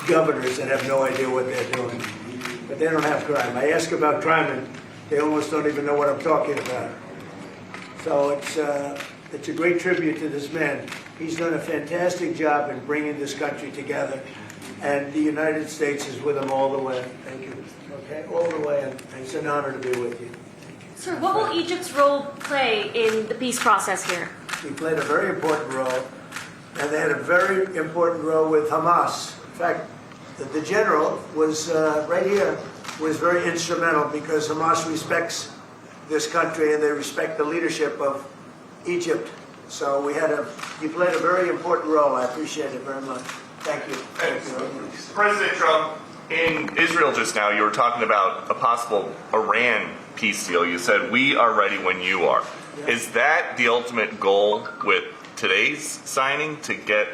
governors that have no idea what they're doing. But they don't have crime. I ask about crime, and they almost don't even know what I'm talking about. So it's a great tribute to this man. He's done a fantastic job in bringing this country together, and the United States is with him all the way. Thank you. Okay, all the way, and it's an honor to be with you. Sir, what will Egypt's role play in the peace process here? He played a very important role, and they had a very important role with Hamas. In fact, the general was right here, was very instrumental because Hamas respects this country and they respect the leadership of Egypt. So he played a very important role. I appreciate it very much. Thank you. Thank you. President Trump, in Israel just now, you were talking about a possible Iran peace deal. You said, we are ready when you are. Yeah. Is that the ultimate goal with today's signing, to get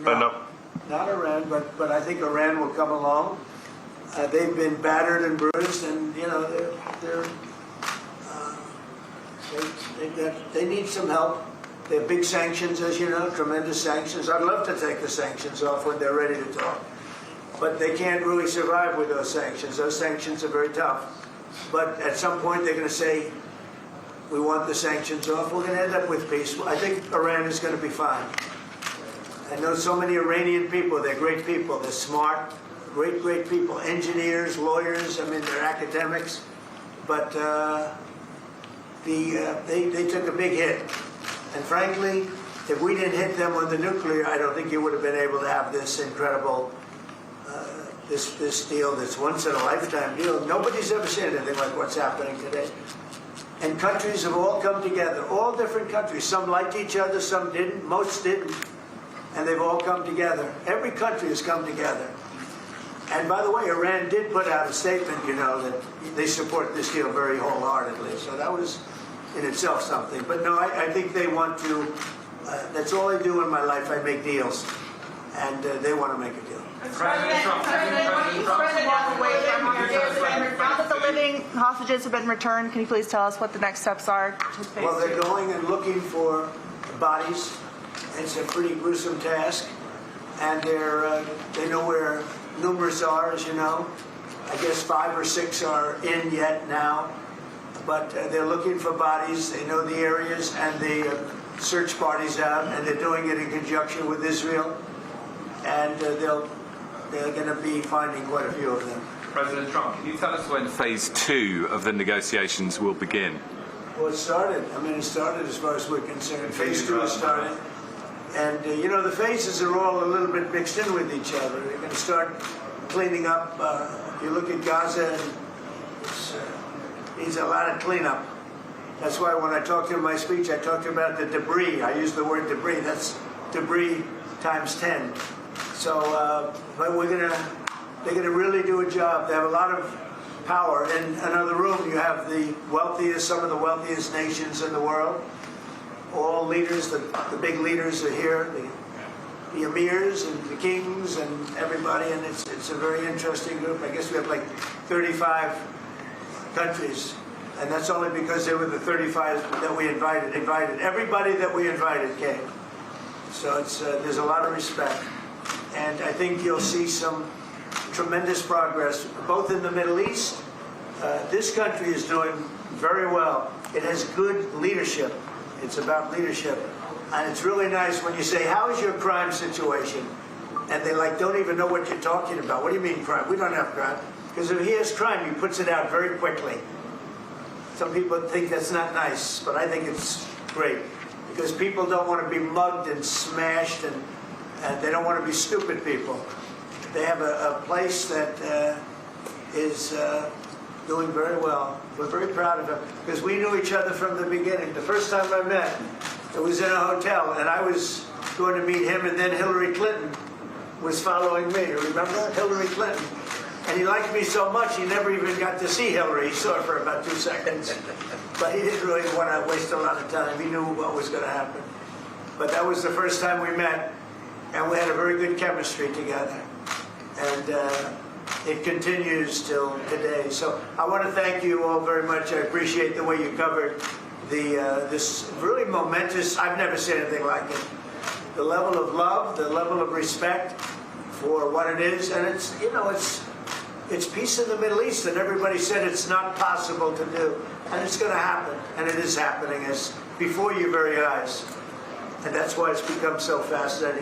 enough? Not Iran, but I think Iran will come along. They've been battered and bruised, and you know they need some help. They have big sanctions, as you know, tremendous sanctions. I'd love to take the sanctions off when they're ready to talk, but they can't really survive with those sanctions. Those sanctions are very tough. But at some point, they're going to say, we want the sanctions off. We're going to end up with peace. I think Iran is going to be fine. I know so many Iranian people. They're great people. They're smart, great people, engineers, lawyers. I mean, they're academics. But they took a big hit. And frankly, if we didn't hit them with the nuclear, I don't think you would have been able to have this incredible, this deal, this once-in-a-lifetime deal. Nobody's ever seen anything like what's happening today. And countries have all come together, all different countries. Some liked each other, some didn't, most didn't. And they've all come together. Every country has come together. And by the way, Iran did put out a statement, you know, that they support this deal very wholeheartedly. So that was in itself something. But no, I think they want to, that's all I do in my life. I make deals. And they want to make a deal. President Trump, now that the living hostages have been returned, can you please tell us what the next steps are? Well, they're going and looking for bodies. It's a pretty gruesome task, and they know where numerous are, as you know. I guess 5 or 6 are in yet now, but they're looking for bodies. They know the areas, and they search parties out, and they're doing it in conjunction with Israel, and they're going to be finding quite a few of them. President Trump, can you tell us when phase 2 of the negotiations will begin? Well, it started. I mean, it started as far as we're concerned. Phase 2 has started. And, you know, the phases are all a little bit mixed in with each other. They're going to start cleaning up. If you look at Gaza, it needs a lot of cleanup. That's why when I talked in my speech, I talked about the debris. I used the word debris. That's debris times 10. So, but they're going to really do a job. They have a lot of power. In another room, you have the wealthiest, some of the wealthiest nations in the world. All leaders, the big leaders are here, the emirs and the kings and everybody, and it's a very interesting group. I guess we have like 35 countries, and that's only because they were the 35 that we invited. Everybody that we invited came. So there's a lot of respect, and I think you'll see some tremendous progress, both in the Middle East. This country is doing very well. It has good leadership. It's about leadership. And it's really nice when you say, how is your crime situation? And they don't even know what you're talking about. What do you mean crime? We don't have crime. Because if he has crime, he puts it out very quickly. Some people think that's not nice, but I think it's great. Because people don't want to be mugged and smashed, and they don't want to be stupid people. They have a place that is doing very well. We're very proud of him because we knew each other from the beginning. The first time I met, it was in a hotel, and I was going to meet him, and then Hillary Clinton was following me. Remember Hillary Clinton? And he liked me so much, he never even got to see Hillary. He saw her for about 2 seconds. But he didn't really want to waste a lot of time. He knew what was going to happen. But that was the first time we met, and we had a very good chemistry together. And it continues till today. So I want to thank you all very much. I appreciate the way you covered this really momentous, I've never seen anything like it. The level of love, the level of respect for what it is, and it's, you know, it's peace in the Middle East, and everybody said it's not possible to do, and it's going to happen, and it is happening as before your very eyes, and that's why it's become so fascinating.